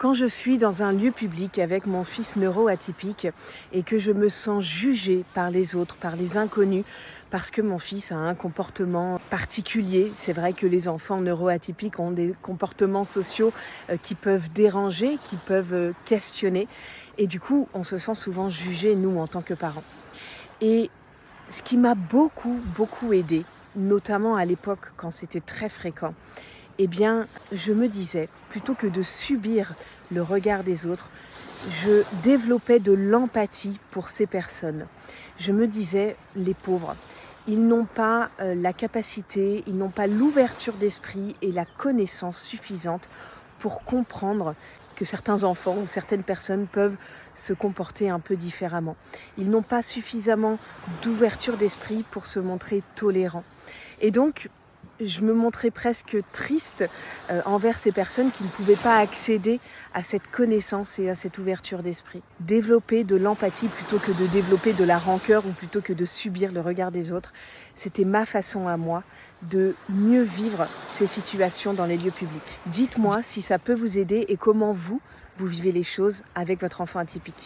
Quand je suis dans un lieu public avec mon fils neuroatypique et que je me sens jugée par les autres, par les inconnus, parce que mon fils a un comportement particulier, c'est vrai que les enfants neuroatypiques ont des comportements sociaux qui peuvent déranger, qui peuvent questionner, et du coup on se sent souvent jugé, nous, en tant que parents. Et ce qui m'a beaucoup aidée, notamment à l'époque quand c'était très fréquent, eh bien, je me disais, plutôt que de subir le regard des autres, je développais de l'empathie pour ces personnes. Je me disais, les pauvres, ils n'ont pas la capacité, ils n'ont pas l'ouverture d'esprit et la connaissance suffisante pour comprendre que certains enfants ou certaines personnes peuvent se comporter un peu différemment. Ils n'ont pas suffisamment d'ouverture d'esprit pour se montrer tolérants. Et donc, je me montrais presque triste envers ces personnes qui ne pouvaient pas accéder à cette connaissance et à cette ouverture d'esprit. Développer de l'empathie plutôt que de développer de la rancœur ou plutôt que de subir le regard des autres, c'était ma façon à moi de mieux vivre ces situations dans les lieux publics. Dites-moi si ça peut vous aider et comment vous vivez les choses avec votre enfant atypique.